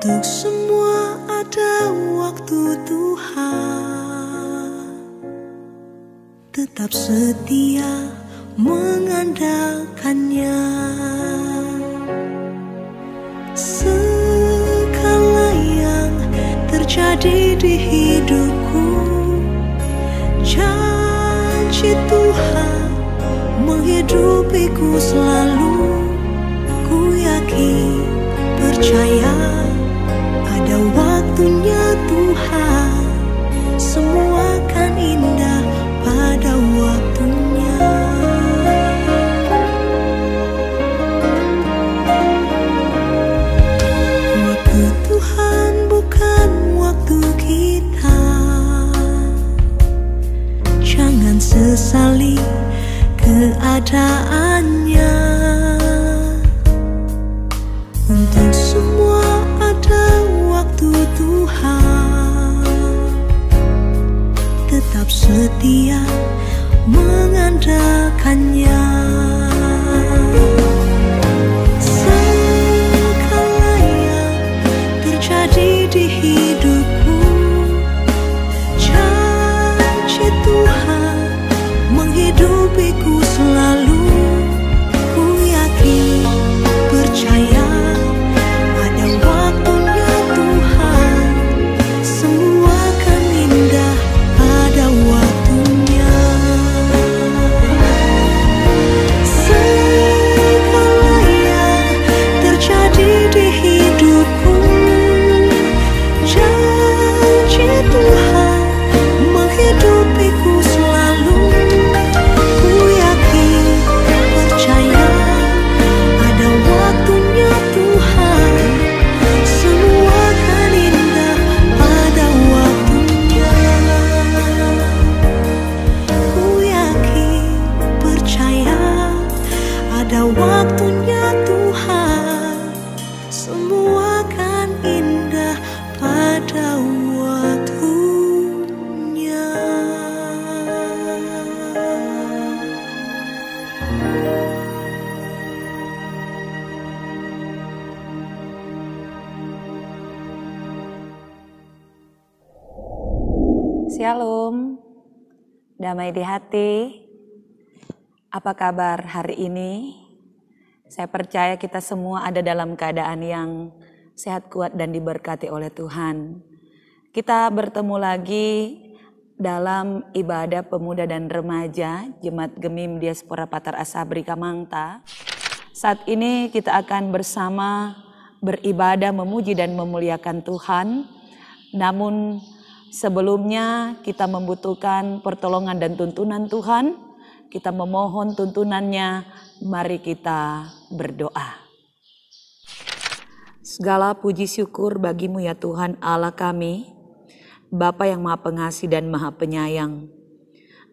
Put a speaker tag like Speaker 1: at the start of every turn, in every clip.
Speaker 1: Untuk semua ada waktu Tuhan, tetap setia mengandalkannya. Segala yang terjadi di hidupku, janji Tuhan menghidupiku selalu. Ku yakin, percaya ada waktunya Tuhan, semua akan indah pada waktunya. Waktu Tuhan bukan waktu kita, jangan sesali keadaannya. Untuk semua ada waktu Tuhan, tetap setia mengandalkannya. Segala yang terjadi di hidupku, janji Tuhan menghidupiku selalu. Ku yakin, percaya ada waktunya Tuhan, semua akan indah pada waktunya. Segala yang terjadi di hidupku, janji Tuhan menghidupiku selalu. Ku yakin, percaya ada waktunya Tuhan, semua akan indah pada waktunya. Ku yakin, percaya ada waktunya Tuhan, semua akan indah pada waktunya.
Speaker 2: Shalom, damai di hati. Apa kabar hari ini? Saya percaya kita semua ada dalam keadaan yang sehat, kuat, dan diberkati oleh Tuhan. Kita bertemu lagi dalam ibadah pemuda dan remaja Jemaat Gemim Diaspora Patar Asabri Kamangta. Saat ini kita akan bersama beribadah, memuji dan memuliakan Tuhan. Namun sebelumnya kita membutuhkan pertolongan dan tuntunan Tuhan. Kita memohon tuntunannya, mari kita berdoa. Segala puji syukur bagimu ya Tuhan Allah kami, Bapa yang Maha Pengasih dan Maha Penyayang.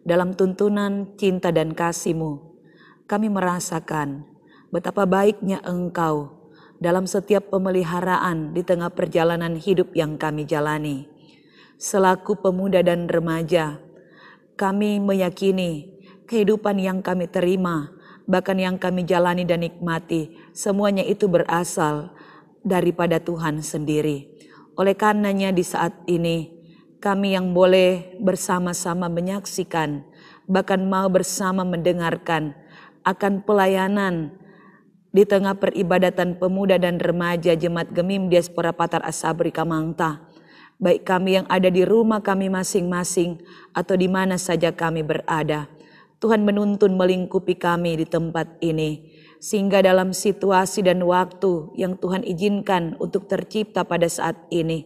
Speaker 2: Dalam tuntunan cinta dan kasih-Mu, kami merasakan betapa baiknya Engkau dalam setiap pemeliharaan di tengah perjalanan hidup yang kami jalani. Selaku pemuda dan remaja, kami meyakini kehidupan yang kami terima, bahkan yang kami jalani dan nikmati, semuanya itu berasal daripada Tuhan sendiri. Oleh karenanya di saat ini, kami yang boleh bersama-sama menyaksikan, bahkan mau bersama mendengarkan akan pelayanan di tengah peribadatan pemuda dan remaja Jemaat Gemim Diaspora Patar Asabri Kamangta. Baik kami yang ada di rumah kami masing-masing atau di mana saja kami berada. Tuhan menuntun melingkupi kami di tempat ini. Sehingga dalam situasi dan waktu yang Tuhan izinkan untuk tercipta pada saat ini,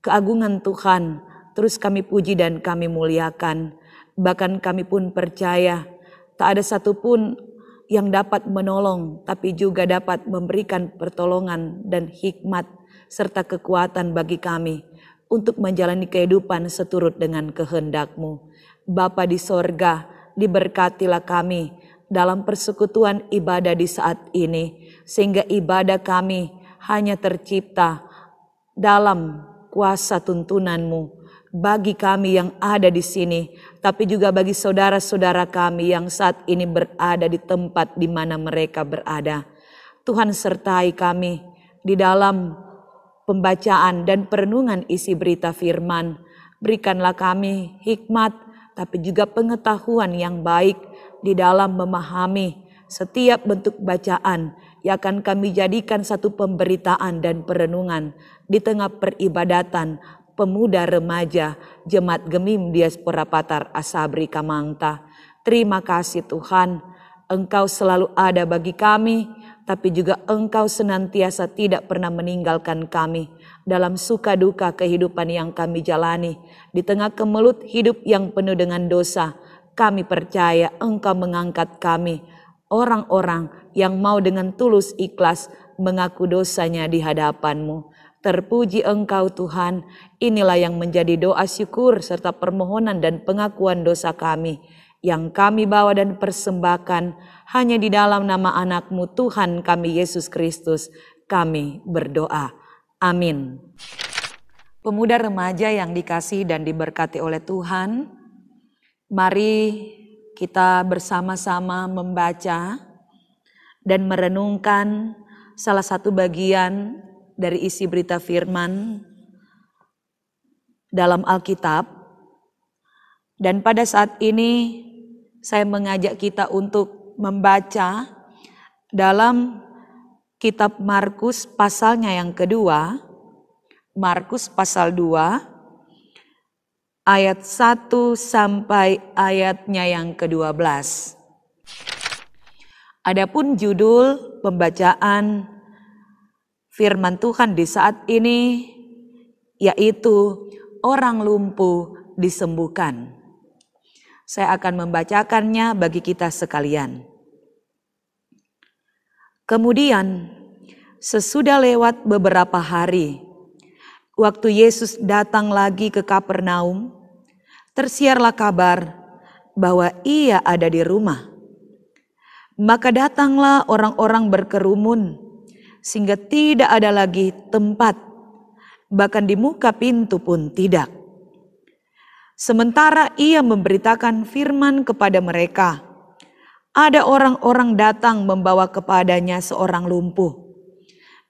Speaker 2: keagungan Tuhan terus kami puji dan kami muliakan. Bahkan kami pun percaya tak ada satupun yang dapat menolong, tapi juga dapat memberikan pertolongan dan hikmat serta kekuatan bagi kami untuk menjalani kehidupan seturut dengan kehendak-Mu. Bapa di sorga, diberkatilah kami dalam persekutuan ibadah di saat ini, sehingga ibadah kami hanya tercipta dalam kuasa tuntunan-Mu bagi kami yang ada di sini, tapi juga bagi saudara-saudara kami yang saat ini berada di tempat di mana mereka berada. Tuhan sertai kami di dalam pembacaan dan perenungan isi berita firman. Berikanlah kami hikmat, tapi juga pengetahuan yang baik di dalam memahami setiap bentuk bacaan yang akan kami jadikan satu pemberitaan dan perenungan di tengah peribadatan pemuda remaja Jemaat Gemim Diaspora Patar Asabri Kamangta. Terima kasih Tuhan, Engkau selalu ada bagi kami, tapi juga Engkau senantiasa tidak pernah meninggalkan kami dalam suka duka kehidupan yang kami jalani. Di tengah kemelut hidup yang penuh dengan dosa, kami percaya Engkau mengangkat kami, orang-orang yang mau dengan tulus ikhlas mengaku dosanya di hadapan-Mu. Terpuji Engkau Tuhan, inilah yang menjadi doa syukur serta permohonan dan pengakuan dosa kami yang kami bawa dan persembahkan hanya di dalam nama anak-Mu Tuhan kami Yesus Kristus. Kami berdoa. Amin. Pemuda remaja yang dikasihi dan diberkati oleh Tuhan, mari kita bersama-sama membaca dan merenungkan salah satu bagian dari isi berita firman dalam Alkitab. Dan pada saat ini saya mengajak kita untuk membaca dalam kitab Markus pasalnya yang kedua, Markus pasal 2 ayat 1 sampai ayatnya yang ke-12. Adapun judul pembacaan firman Tuhan di saat ini yaitu orang lumpuh disembuhkan. Saya akan membacakannya bagi kita sekalian. Kemudian sesudah lewat beberapa hari, waktu Yesus datang lagi ke Kapernaum, tersiarlah kabar bahwa ia ada di rumah. Maka datanglah orang-orang berkerumun, sehingga tidak ada lagi tempat, bahkan di muka pintu pun tidak. Sementara ia memberitakan firman kepada mereka, ada orang-orang datang membawa kepadanya seorang lumpuh,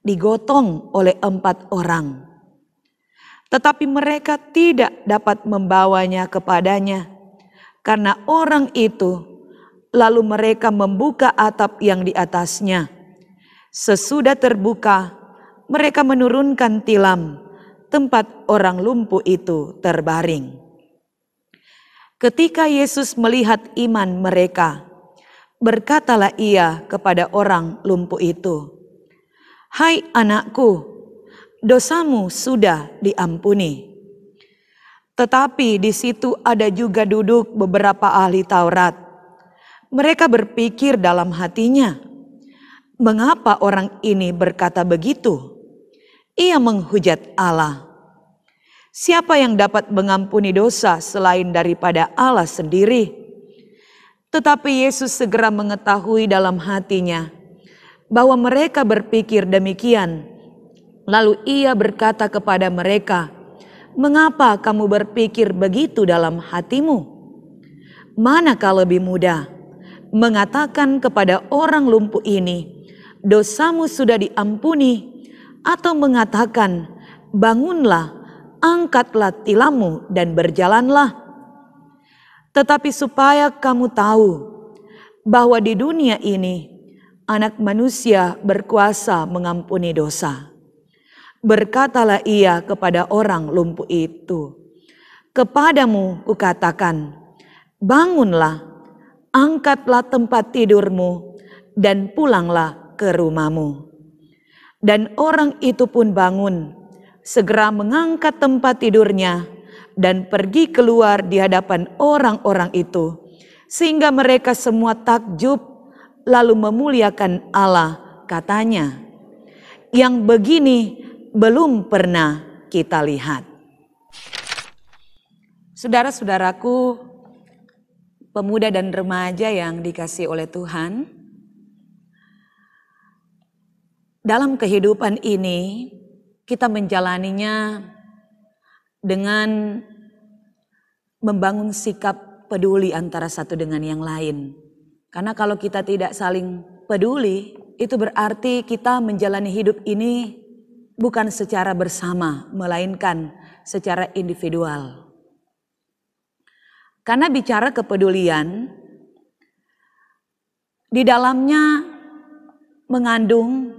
Speaker 2: digotong oleh 4 orang. Tetapi mereka tidak dapat membawanya kepadanya, karena orang itu. Lalu mereka membuka atap yang di atasnya. Sesudah terbuka, mereka menurunkan tilam tempat orang lumpuh itu terbaring. Ketika Yesus melihat iman mereka, berkatalah ia kepada orang lumpuh itu, "Hai anakku, dosamu sudah diampuni." Tetapi di situ ada juga duduk beberapa ahli Taurat. Mereka berpikir dalam hatinya, "Mengapa orang ini berkata begitu? Ia menghujat Allah. Siapa yang dapat mengampuni dosa selain daripada Allah sendiri?" Tetapi Yesus segera mengetahui dalam hatinya bahwa mereka berpikir demikian. Lalu ia berkata kepada mereka, "Mengapa kamu berpikir begitu dalam hatimu? Manakah lebih mudah mengatakan kepada orang lumpuh ini, 'Dosamu sudah diampuni,' atau mengatakan, 'Bangunlah, angkatlah tilammu dan berjalanlah'? Tetapi supaya kamu tahu bahwa di dunia ini Anak Manusia berkuasa mengampuni dosa." Berkatalah ia kepada orang lumpuh itu, "Kepadamu kukatakan, bangunlah, angkatlah tempat tidurmu dan pulanglah ke rumahmu." Dan orang itu pun bangun, segera mengangkat tempat tidurnya dan pergi keluar di hadapan orang-orang itu, sehingga mereka semua takjub lalu memuliakan Allah, katanya, "Yang begini belum pernah kita lihat." Saudara-saudaraku, pemuda dan remaja yang dikasihi oleh Tuhan, dalam kehidupan ini kita menjalaninya dengan membangun sikap peduli antara satu dengan yang lain. Karena kalau kita tidak saling peduli, itu berarti kita menjalani hidup ini bukan secara bersama, melainkan secara individual. Karena bicara kepedulian, di dalamnya mengandung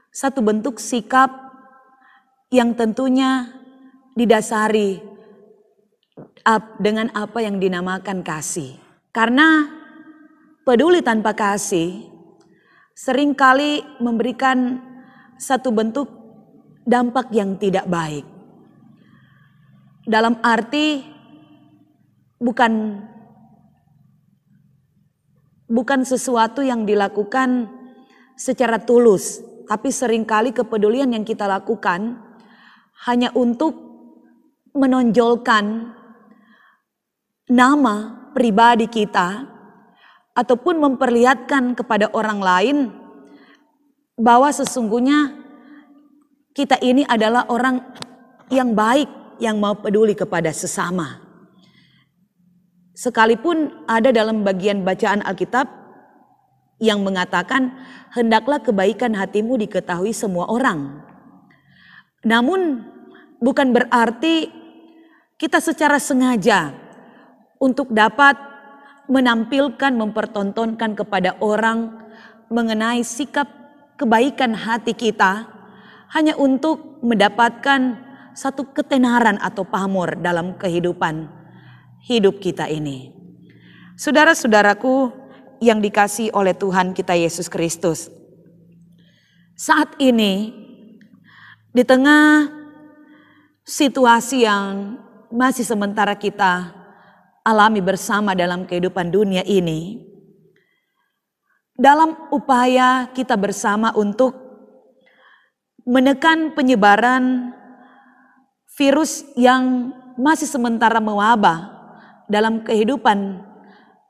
Speaker 2: satu bentuk sikap yang tentunya didasari dengan apa yang dinamakan kasih. Karena peduli tanpa kasih seringkali memberikan satu bentuk dampak yang tidak baik. Dalam arti bukan sesuatu yang dilakukan secara tulus, tapi seringkali kepedulian yang kita lakukan hanya untuk menonjolkan nama pribadi kita ataupun memperlihatkan kepada orang lain bahwa sesungguhnya kita ini adalah orang yang baik, yang mau peduli kepada sesama. Sekalipun ada dalam bagian bacaan Alkitab yang mengatakan hendaklah kebaikan hatimu diketahui semua orang. Namun bukan berarti kita secara sengaja untuk dapat menampilkan, mempertontonkan kepada orang mengenai sikap kebaikan hati kita hanya untuk mendapatkan satu ketenaran atau pamor dalam kehidupan hidup kita ini. Saudara-saudaraku yang dikasihi oleh Tuhan kita Yesus Kristus, saat ini di tengah situasi yang masih sementara kita alami bersama dalam kehidupan dunia ini, dalam upaya kita bersama untuk menekan penyebaran virus yang masih sementara mewabah dalam kehidupan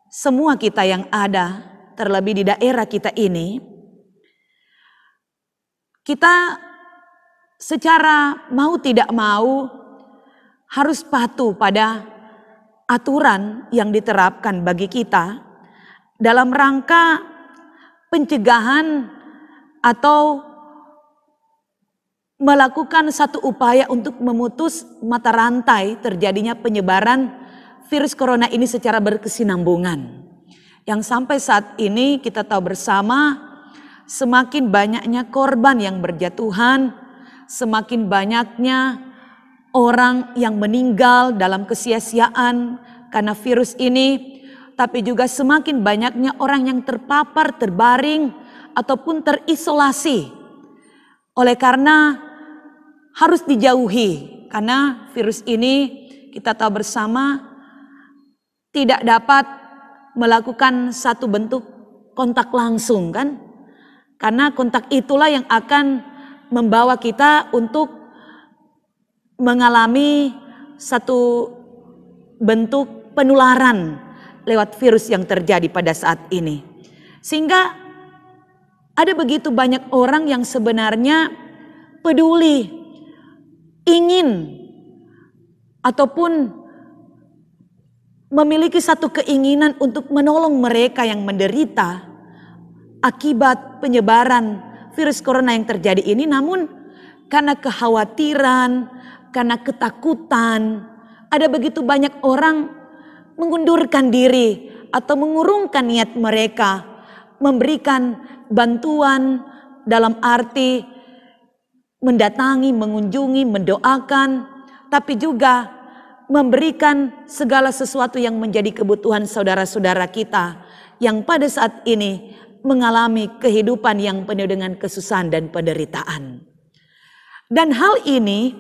Speaker 2: semua kita yang ada, terlebih di daerah kita ini, kita secara mau tidak mau harus patuh pada aturan yang diterapkan bagi kita dalam rangka pencegahan atau melakukan satu upaya untuk memutus mata rantai terjadinya penyebaran virus corona ini secara berkesinambungan. Yang sampai saat ini kita tahu bersama semakin banyaknya korban yang berjatuhan, semakin banyaknya orang yang meninggal dalam kesia-siaan karena virus ini, tapi juga semakin banyaknya orang yang terpapar, terbaring ataupun terisolasi. Oleh karena harus dijauhi, karena virus ini kita tahu bersama tidak dapat melakukan satu bentuk kontak langsung kan. Karena kontak itulah yang akan membawa kita untuk mengalami satu bentuk penularan lewat virus yang terjadi pada saat ini. Sehingga ada begitu banyak orang yang sebenarnya peduli, ingin ataupun memiliki satu keinginan untuk menolong mereka yang menderita akibat penyebaran virus corona yang terjadi ini. Namun karena kekhawatiran, karena ketakutan, ada begitu banyak orang mengundurkan diri atau mengurungkan niat mereka memberikan bantuan dalam arti mendatangi, mengunjungi, mendoakan, tapi juga memberikan segala sesuatu yang menjadi kebutuhan saudara-saudara kita yang pada saat ini mengalami kehidupan yang penuh dengan kesusahan dan penderitaan. Dan hal ini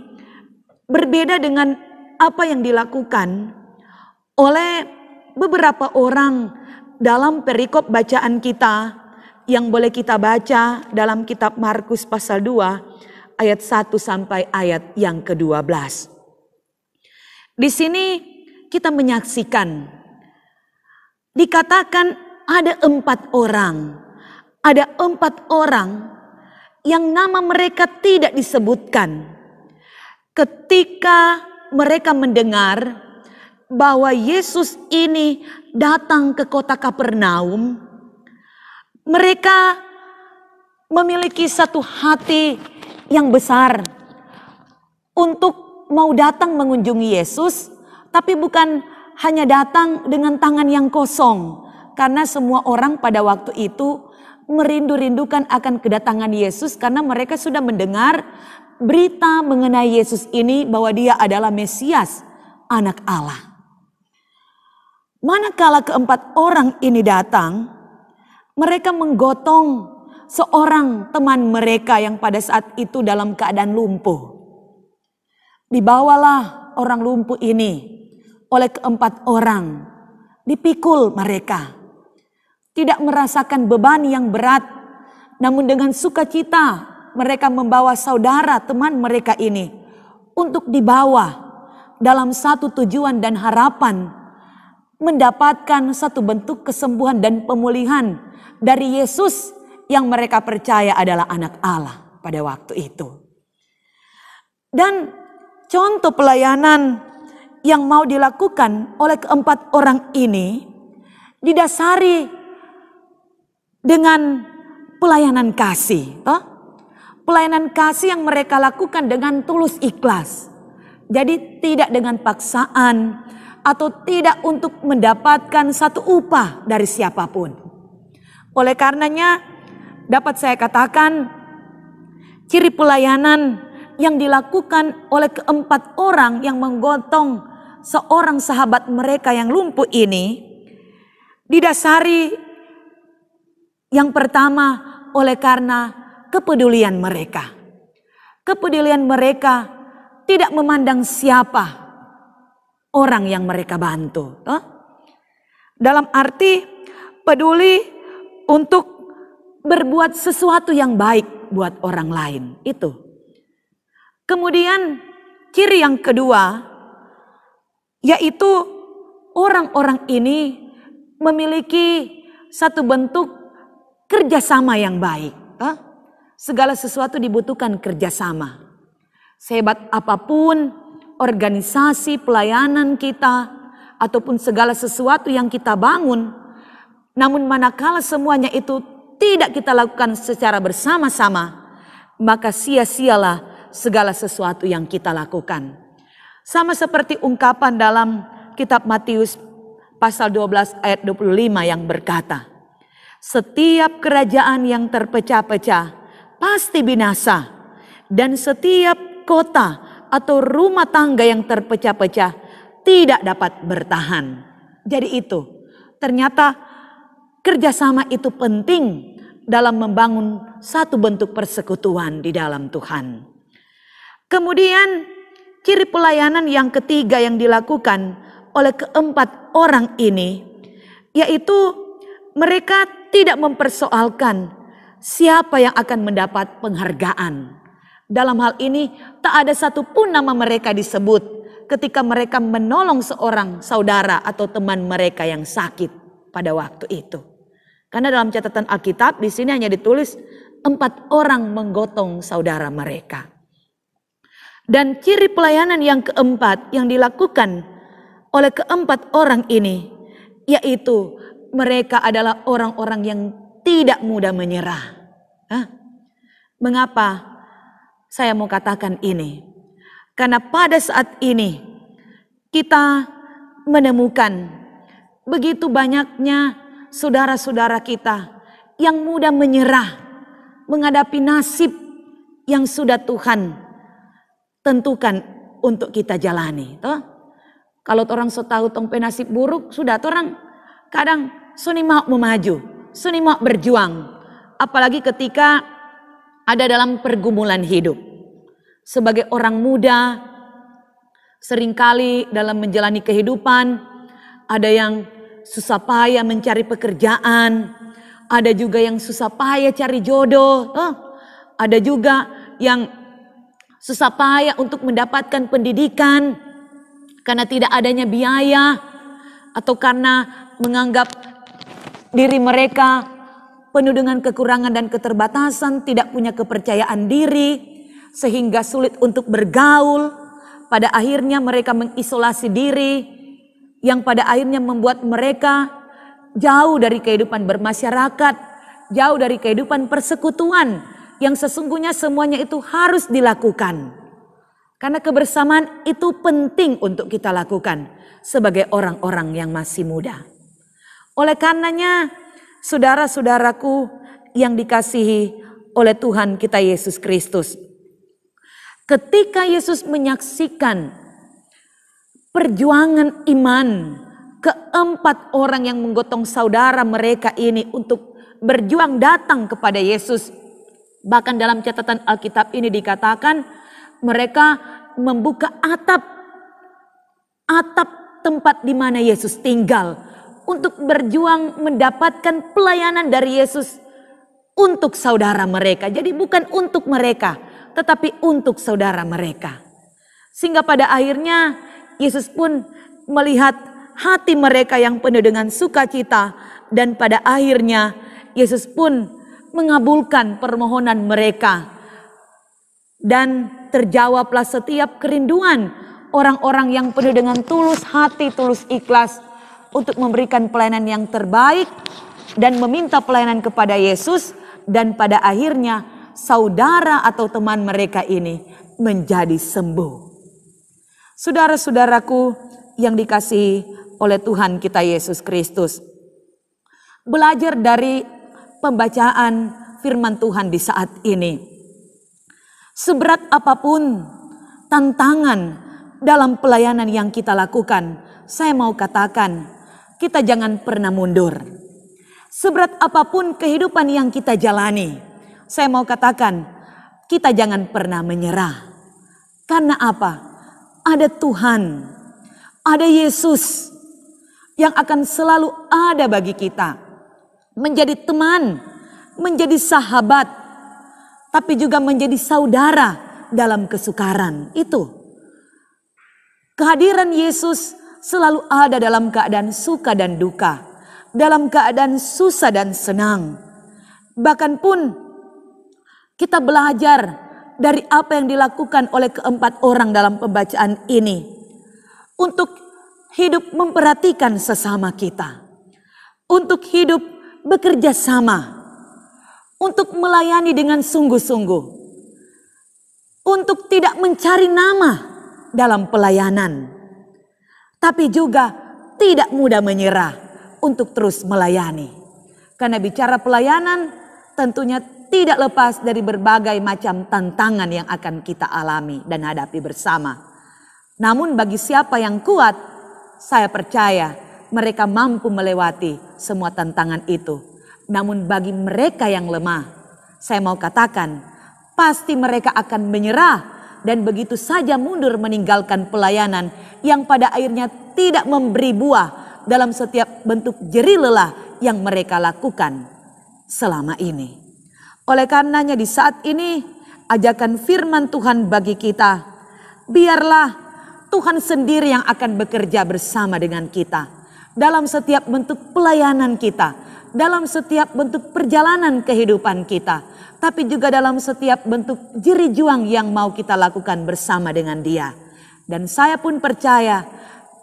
Speaker 2: berbeda dengan apa yang dilakukan oleh beberapa orang dalam perikop bacaan kita yang boleh kita baca dalam kitab Markus pasal 2 ayat 1 sampai ayat yang ke-12. Di sini kita menyaksikan, dikatakan ada 4 orang. Ada 4 orang yang nama mereka tidak disebutkan. Ketika mereka mendengar bahwa Yesus ini datang ke kota Kapernaum, mereka memiliki satu hati yang besar untuk mau datang mengunjungi Yesus, tapi bukan hanya datang dengan tangan yang kosong. Karena semua orang pada waktu itu merindu-rindukan akan kedatangan Yesus karena mereka sudah mendengar berita mengenai Yesus ini bahwa dia adalah Mesias, anak Allah. Manakala keempat orang ini datang, mereka menggotong seorang teman mereka yang pada saat itu dalam keadaan lumpuh. Dibawalah orang lumpuh ini oleh keempat orang, dipikul mereka. Tidak merasakan beban yang berat, namun dengan sukacita mereka membawa saudara teman mereka ini untuk dibawa dalam satu tujuan dan harapan mendapatkan satu bentuk kesembuhan dan pemulihan dari Yesus yang mereka percaya adalah anak Allah pada waktu itu. Dan contoh pelayanan yang mau dilakukan oleh keempat orang ini didasari dengan pelayanan kasih. Pelayanan kasih yang mereka lakukan dengan tulus ikhlas. Jadi tidak dengan paksaan atau tidak untuk mendapatkan satu upah dari siapapun. Oleh karenanya dapat saya katakan ciri pelayanan yang dilakukan oleh keempat orang yang menggotong seorang sahabat mereka yang lumpuh ini didasari yang pertama oleh karena kepedulian mereka. Kepedulian mereka tidak memandang siapa orang yang mereka bantu. Dalam arti peduli untuk berbuat sesuatu yang baik buat orang lain. Itu. Kemudian ciri yang kedua yaitu orang-orang ini memiliki satu bentuk kerjasama yang baik. Segala sesuatu dibutuhkan kerjasama. Sehebat apapun organisasi pelayanan kita ataupun segala sesuatu yang kita bangun, namun manakala semuanya itu tidak kita lakukan secara bersama-sama, maka sia-sialah segala sesuatu yang kita lakukan. Sama seperti ungkapan dalam kitab Matius pasal 12 ayat 25 yang berkata, setiap kerajaan yang terpecah-pecah pasti binasa, dan setiap kota atau rumah tangga yang terpecah-pecah tidak dapat bertahan. Jadi itu, ternyata kerjasama itu penting dalam membangun satu bentuk persekutuan di dalam Tuhan. Kemudian ciri pelayanan yang ketiga yang dilakukan oleh keempat orang ini, yaitu mereka tidak mempersoalkan siapa yang akan mendapat penghargaan. Dalam hal ini tak ada satupun nama mereka disebut ketika mereka menolong seorang saudara atau teman mereka yang sakit pada waktu itu. Karena dalam catatan Alkitab di sini hanya ditulis 4 orang menggotong saudara mereka. Dan ciri pelayanan yang keempat yang dilakukan oleh keempat orang ini, yaitu mereka adalah orang-orang yang tidak mudah menyerah. Mengapa saya mau katakan ini? Karena pada saat ini kita menemukan begitu banyaknya saudara-saudara kita yang mudah menyerah menghadapi nasib yang sudah Tuhan tentukan untuk kita jalani. Kalau orang so tahu tong penasib buruk, sudah orang kadang suni mau memaju, suni mau berjuang. Apalagi ketika ada dalam pergumulan hidup. Sebagai orang muda, seringkali dalam menjalani kehidupan, ada yang susah payah mencari pekerjaan, ada juga yang susah payah cari jodoh, ada juga yang susah payah untuk mendapatkan pendidikan karena tidak adanya biaya atau karena menganggap diri mereka penuh dengan kekurangan dan keterbatasan, tidak punya kepercayaan diri, sehingga sulit untuk bergaul. Pada akhirnya mereka mengisolasi diri, yang pada akhirnya membuat mereka jauh dari kehidupan bermasyarakat, jauh dari kehidupan persekutuan yang sesungguhnya semuanya itu harus dilakukan. Karena kebersamaan itu penting untuk kita lakukan sebagai orang-orang yang masih muda. Oleh karenanya, saudara-saudaraku yang dikasihi oleh Tuhan kita Yesus Kristus, ketika Yesus menyaksikan perjuangan iman keempat orang yang menggotong saudara mereka ini untuk berjuang datang kepada Yesus, bahkan dalam catatan Alkitab ini dikatakan mereka membuka atap tempat di mana Yesus tinggal untuk berjuang mendapatkan pelayanan dari Yesus untuk saudara mereka. Jadi bukan untuk mereka, tetapi untuk saudara mereka. Sehingga pada akhirnya Yesus pun melihat hati mereka yang penuh dengan sukacita, dan pada akhirnya Yesus pun mengabulkan permohonan mereka. Dan terjawablah setiap kerinduan orang-orang yang penuh dengan tulus hati, tulus ikhlas untuk memberikan pelayanan yang terbaik dan meminta pelayanan kepada Yesus. Dan pada akhirnya saudara atau teman mereka ini menjadi sembuh. Saudara-saudaraku yang dikasihi oleh Tuhan kita Yesus Kristus, belajar dari pembacaan firman Tuhan di saat ini. Seberat apapun tantangan dalam pelayanan yang kita lakukan, saya mau katakan, kita jangan pernah mundur. Seberat apapun kehidupan yang kita jalani, saya mau katakan, kita jangan pernah menyerah. Karena apa? Ada Tuhan, ada Yesus yang akan selalu ada bagi kita. Menjadi teman, menjadi sahabat, tapi juga menjadi saudara dalam kesukaran. Itu kehadiran Yesus selalu ada dalam keadaan suka dan duka, dalam keadaan susah dan senang. Bahkan pun kita belajar dari apa yang dilakukan oleh keempat orang dalam pembacaan ini untuk hidup memperhatikan sesama kita, untuk hidup bekerja sama, untuk melayani dengan sungguh-sungguh, untuk tidak mencari nama dalam pelayanan, tapi juga tidak mudah menyerah untuk terus melayani. Karena bicara pelayanan tentunya tidak lepas dari berbagai macam tantangan yang akan kita alami dan hadapi bersama. Namun bagi siapa yang kuat, saya percaya mereka mampu melewati semua tantangan itu. Namun bagi mereka yang lemah, saya mau katakan, pasti mereka akan menyerah dan begitu saja mundur meninggalkan pelayanan yang pada akhirnya tidak memberi buah dalam setiap bentuk jerih lelah yang mereka lakukan selama ini. Oleh karenanya di saat ini, ajakan firman Tuhan bagi kita, biarlah Tuhan sendiri yang akan bekerja bersama dengan kita dalam setiap bentuk pelayanan kita, dalam setiap bentuk perjalanan kehidupan kita, tapi juga dalam setiap bentuk jerih juang yang mau kita lakukan bersama dengan Dia. Dan saya pun percaya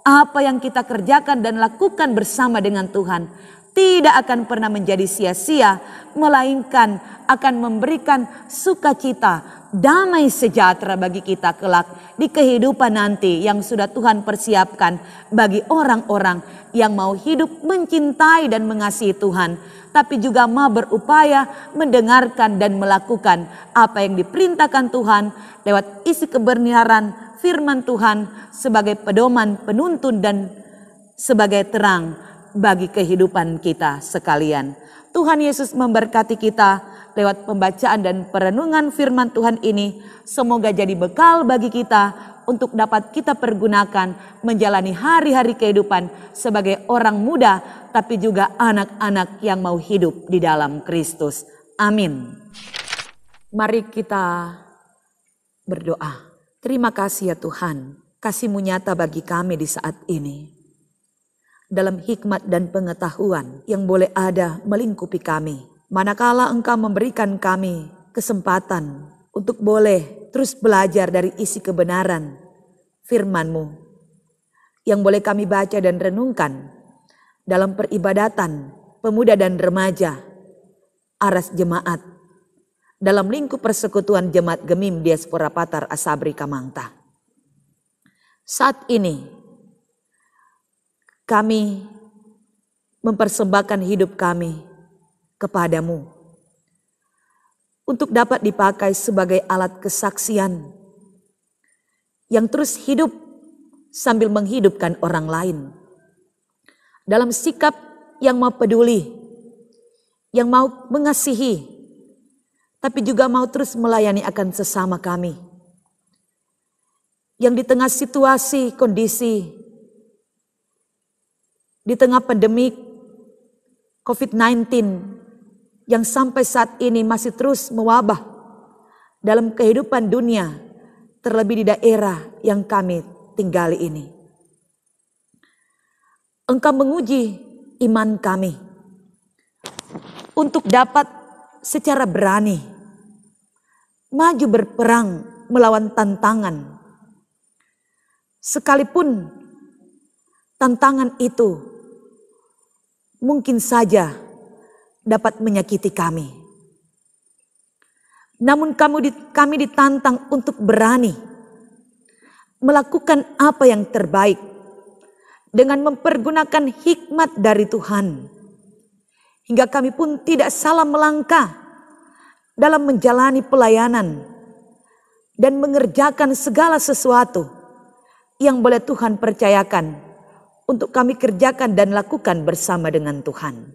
Speaker 2: apa yang kita kerjakan dan lakukan bersama dengan Tuhan tidak akan pernah menjadi sia-sia, melainkan akan memberikan sukacita, damai sejahtera bagi kita kelak di kehidupan nanti yang sudah Tuhan persiapkan bagi orang-orang yang mau hidup mencintai dan mengasihi Tuhan, tapi juga mau berupaya mendengarkan dan melakukan apa yang diperintahkan Tuhan lewat isi kebenaran firman Tuhan sebagai pedoman, penuntun, dan sebagai terang bagi kehidupan kita sekalian. Tuhan Yesus memberkati kita lewat pembacaan dan perenungan firman Tuhan ini. Semoga jadi bekal bagi kita untuk dapat kita pergunakan menjalani hari-hari kehidupan sebagai orang muda, tapi juga anak-anak yang mau hidup di dalam Kristus. Amin. Mari kita berdoa. Terima kasih ya Tuhan, kasih-Mu nyata bagi kami di saat ini. Dalam hikmat dan pengetahuan yang boleh ada melingkupi kami. Manakala Engkau memberikan kami kesempatan untuk boleh terus belajar dari isi kebenaran firman-Mu yang boleh kami baca dan renungkan dalam peribadatan pemuda dan remaja, aras jemaat, dalam lingkup persekutuan Jemaat Gemim Diaspora Patar Asabri Kamangta. Saat ini kami mempersembahkan hidup kami kepadamu untuk dapat dipakai sebagai alat kesaksian yang terus hidup sambil menghidupkan orang lain dalam sikap yang mau peduli, yang mau mengasihi, tapi juga mau terus melayani akan sesama kami yang di tengah situasi, kondisi, di tengah pandemi COVID-19 yang sampai saat ini masih terus mewabah dalam kehidupan dunia, terlebih di daerah yang kami tinggali ini. Engkau menguji iman kami untuk dapat secara berani maju berperang melawan tantangan, sekalipun tantangan itu mungkin saja dapat menyakiti kami. Namun kami ditantang untuk berani melakukan apa yang terbaik dengan mempergunakan hikmat dari Tuhan. Hingga kami pun tidak salah melangkah dalam menjalani pelayanan dan mengerjakan segala sesuatu yang boleh Tuhan percayakan untuk kami kerjakan dan lakukan bersama dengan Tuhan.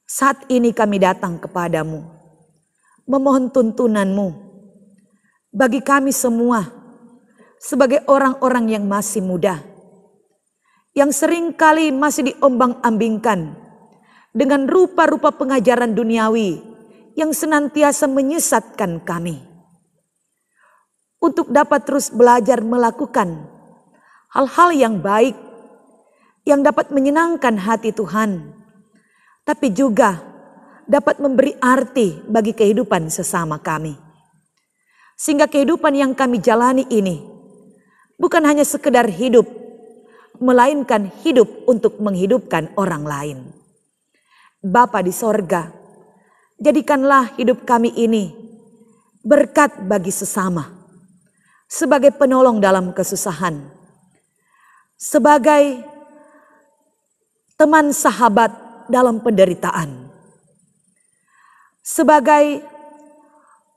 Speaker 2: Saat ini kami datang kepadamu, memohon tuntunanmu bagi kami semua sebagai orang-orang yang masih muda, yang seringkali masih diombang-ambingkan dengan rupa-rupa pengajaran duniawi yang senantiasa menyesatkan kami. Untuk dapat terus belajar melakukan hal-hal yang baik, yang dapat menyenangkan hati Tuhan, tapi juga dapat memberi arti bagi kehidupan sesama kami. Sehingga kehidupan yang kami jalani ini bukan hanya sekedar hidup, melainkan hidup untuk menghidupkan orang lain. Bapa di sorga, jadikanlah hidup kami ini berkat bagi sesama, sebagai penolong dalam kesusahan, sebagai teman sahabat dalam penderitaan, sebagai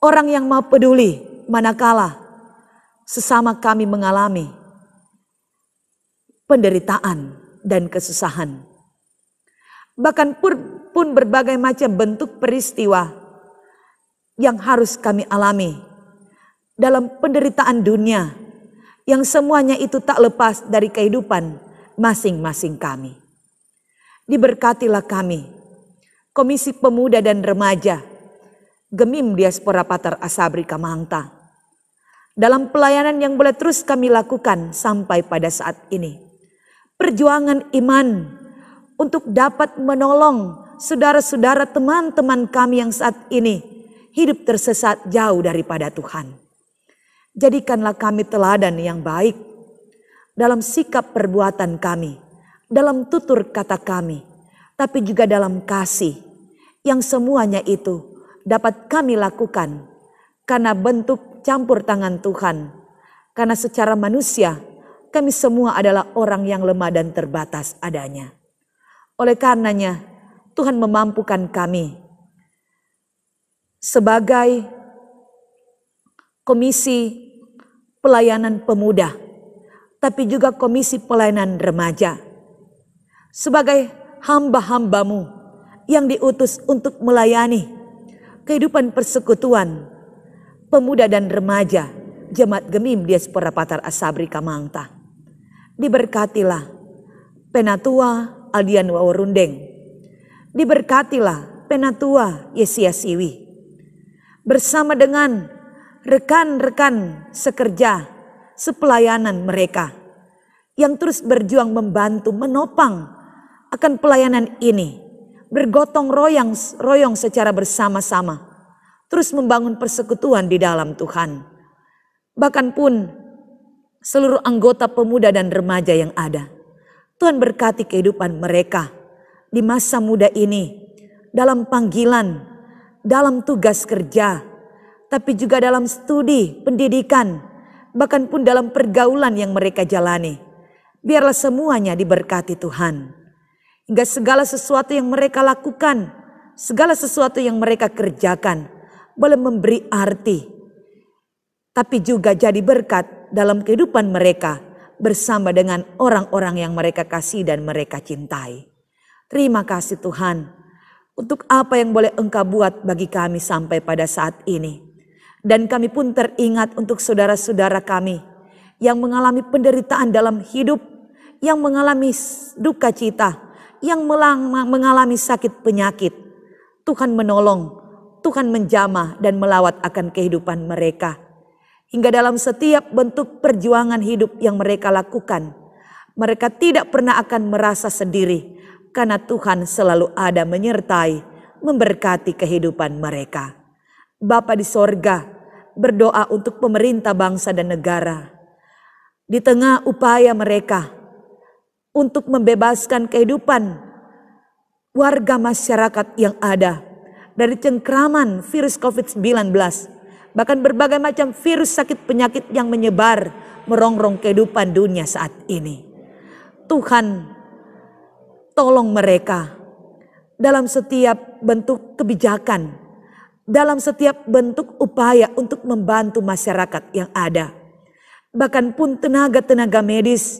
Speaker 2: orang yang mau peduli manakala sesama kami mengalami penderitaan dan kesusahan. Bahkan pun berbagai macam bentuk peristiwa yang harus kami alami dalam penderitaan dunia, yang semuanya itu tak lepas dari kehidupan masing-masing kami. Diberkatilah kami, Komisi Pemuda dan Remaja Gemim Diaspora Patar Asabri Kamangta, dalam pelayanan yang boleh terus kami lakukan sampai pada saat ini. Perjuangan iman untuk dapat menolong saudara-saudara teman-teman kami yang saat ini hidup tersesat jauh daripada Tuhan. Jadikanlah kami teladan yang baik dalam sikap perbuatan kami, dalam tutur kata kami, tapi juga dalam kasih, yang semuanya itu dapat kami lakukan karena bentuk campur tangan Tuhan. Karena secara manusia kami semua adalah orang yang lemah dan terbatas adanya. Oleh karenanya Tuhan memampukan kami sebagai Komisi Pelayanan Pemuda, tapi juga Komisi Pelayanan Remaja, sebagai hamba-hambamu yang diutus untuk melayani kehidupan persekutuan pemuda dan remaja Jemaat Gemim Diaspora Patar Asabri Kamangta. Diberkatilah Penatua Aldian Waworundeng, diberkatilah Penatua Yesia Siwi, bersama dengan rekan-rekan sekerja sepelayanan mereka yang terus berjuang membantu menopang akan pelayanan ini, bergotong royong secara bersama-sama, terus membangun persekutuan di dalam Tuhan. Bahkan pun seluruh anggota pemuda dan remaja yang ada, Tuhan berkati kehidupan mereka di masa muda ini dalam panggilan dalam tugas kerja, tapi juga dalam studi, pendidikan, bahkan pun dalam pergaulan yang mereka jalani. Biarlah semuanya diberkati Tuhan. Hingga segala sesuatu yang mereka lakukan, segala sesuatu yang mereka kerjakan, boleh memberi arti, tapi juga jadi berkat dalam kehidupan mereka bersama dengan orang-orang yang mereka kasih dan mereka cintai. Terima kasih Tuhan untuk apa yang boleh Engkau buat bagi kami sampai pada saat ini. Dan kami pun teringat untuk saudara-saudara kami yang mengalami penderitaan dalam hidup, yang mengalami duka cita, yang mengalami sakit penyakit. Tuhan menolong, Tuhan menjamah dan melawat akan kehidupan mereka. Hingga dalam setiap bentuk perjuangan hidup yang mereka lakukan, mereka tidak pernah akan merasa sendiri, karena Tuhan selalu ada menyertai, memberkati kehidupan mereka. Bapa di sorga, berdoa untuk pemerintah bangsa dan negara. Di tengah upaya mereka untuk membebaskan kehidupan warga masyarakat yang ada dari cengkraman virus COVID-19, bahkan berbagai macam virus sakit penyakit yang menyebar merongrong kehidupan dunia saat ini. Tuhan, tolong mereka dalam setiap bentuk kebijakan, dalam setiap bentuk upaya untuk membantu masyarakat yang ada. Bahkan pun tenaga-tenaga medis,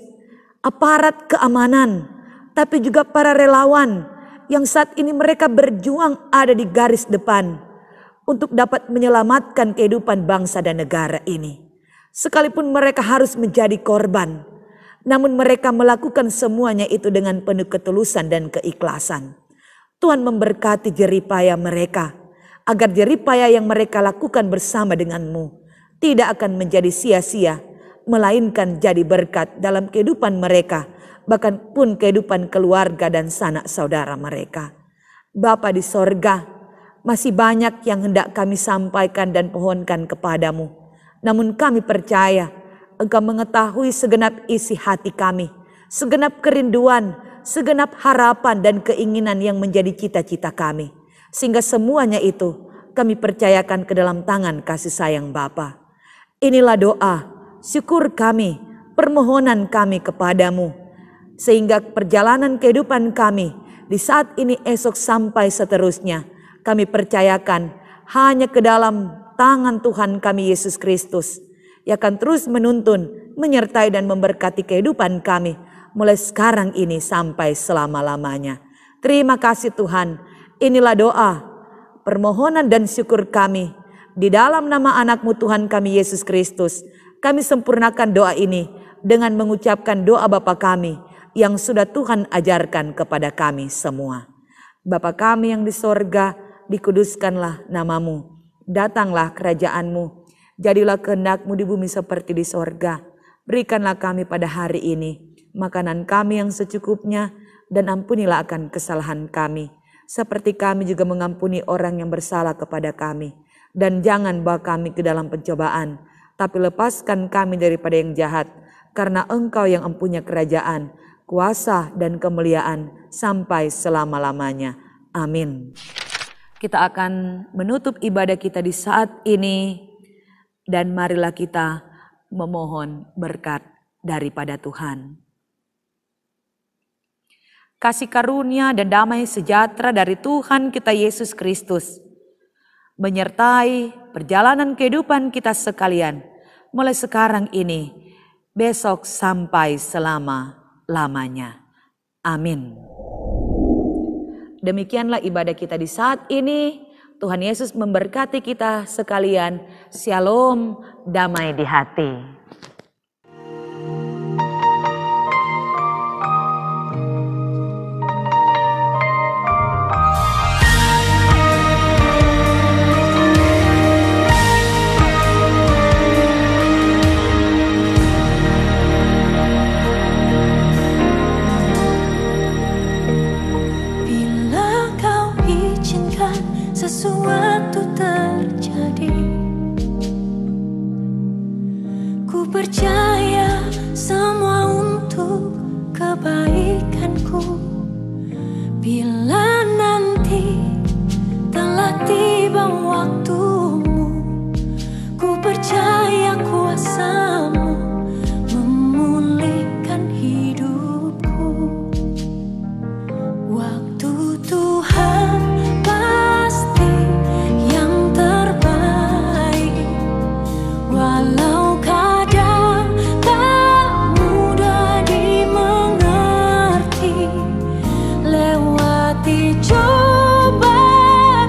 Speaker 2: aparat keamanan, tapi juga para relawan yang saat ini mereka berjuang ada di garis depan untuk dapat menyelamatkan kehidupan bangsa dan negara ini. Sekalipun mereka harus menjadi korban, namun mereka melakukan semuanya itu dengan penuh ketulusan dan keikhlasan. Tuhan memberkati jeripaya mereka, agar jeripaya yang mereka lakukan bersama denganmu tidak akan menjadi sia-sia, melainkan jadi berkat dalam kehidupan mereka, bahkan pun kehidupan keluarga dan sanak saudara mereka. Bapa di sorga, masih banyak yang hendak kami sampaikan dan pohonkan kepadamu. Namun kami percaya Engkau mengetahui segenap isi hati kami, segenap kerinduan, segenap harapan dan keinginan yang menjadi cita-cita kami. Sehingga semuanya itu kami percayakan ke dalam tangan kasih sayang Bapa. Inilah doa, syukur kami, permohonan kami kepadamu. Sehingga perjalanan kehidupan kami di saat ini, esok sampai seterusnya, kami percayakan hanya ke dalam tangan Tuhan kami Yesus Kristus, yang akan terus menuntun, menyertai dan memberkati kehidupan kami mulai sekarang ini sampai selama-lamanya. Terima kasih Tuhan. Inilah doa, permohonan dan syukur kami di dalam nama anak-Mu Tuhan kami Yesus Kristus. Kami sempurnakan doa ini dengan mengucapkan doa Bapa kami yang sudah Tuhan ajarkan kepada kami semua. Bapa kami yang di sorga, dikuduskanlah nama-Mu. Datanglah kerajaan-Mu. Jadilah kehendak-Mu di bumi seperti di sorga. Berikanlah kami pada hari ini makanan kami yang secukupnya, dan ampunilah akan kesalahan kami, seperti kami juga mengampuni orang yang bersalah kepada kami. Dan jangan bawa kami ke dalam pencobaan, tapi lepaskan kami daripada yang jahat, karena Engkau yang mempunyai kerajaan, kuasa dan kemuliaan sampai selama-lamanya. Amin. Kita akan menutup ibadah kita di saat ini, dan marilah kita memohon berkat daripada Tuhan. Kasih karunia dan damai sejahtera dari Tuhan kita Yesus Kristus menyertai perjalanan kehidupan kita sekalian, mulai sekarang ini, besok sampai selama-lamanya. Amin. Demikianlah ibadah kita di saat ini. Tuhan Yesus memberkati kita sekalian. Shalom, damai di hati.
Speaker 1: Sesuatu terjadi, ku percaya semua untuk kebaikanku. Bila nanti telah telah tiba waktumu. Ku percaya kuasa-Mu memulihkan hidupku. Waktu Tuhan pasti yang terbaik, walau kadang tak mudah dimengerti. Lewati cobaan,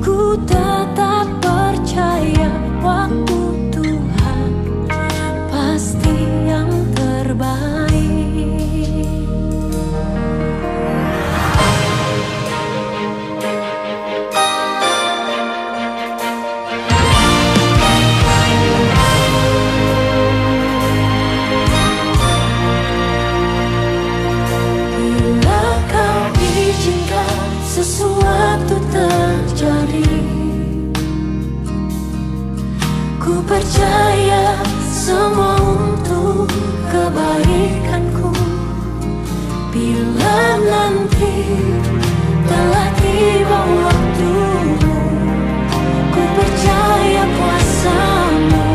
Speaker 1: ku tetap percaya waktu Tuhan pasti yang terbaik. Bila Kau izinkan sesuatu terjadi, ku percaya semua untuk kebaikanku. Bila nanti telah tiba waktumu, ku percaya kuasa-Mu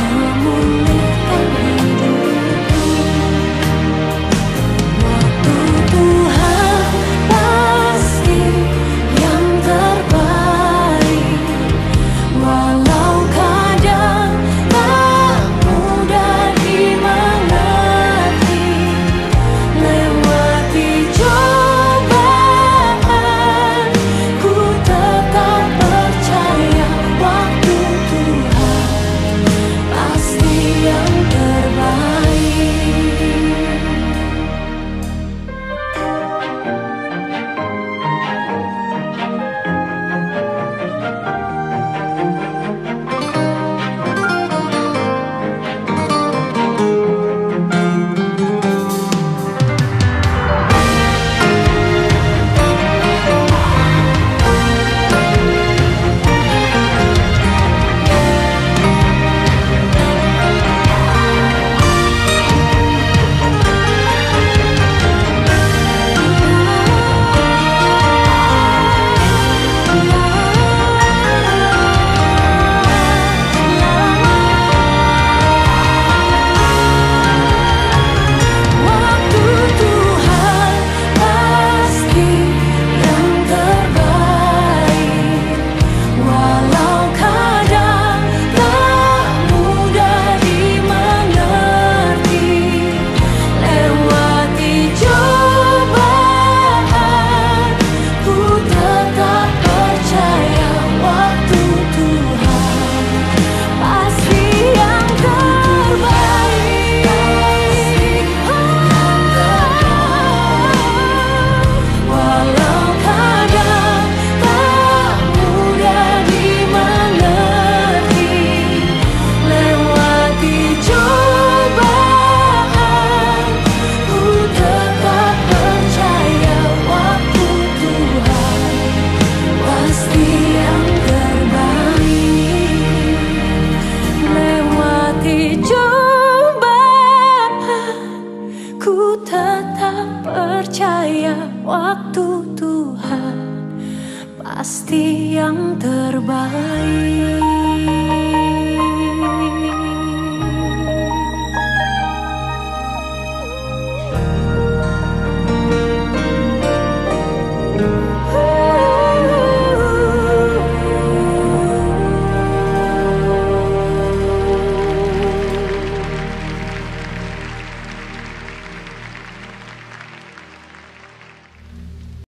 Speaker 1: memulihkan hidupku. Waktu Tuhan pasti yang terbaik, walau kadang tak mudah dimengerti. Lewati cobaan, ku tetap percaya waktu Tuhan pasti yang terbaik. Waktu Tuhan pasti yang terbaik, walau kadang tak mudah dimengerti. Lewati cobaan, ku tetap percaya waktu Tuhan pasti yang terbaik. Walau kadang tak mudah dimengerti. Lewati cobaan, ku tetap percaya waktu Tuhan pasti yang terbaik. Lewati cobaan, ku tetap percaya waktu Tuhan pasti yang terbaik.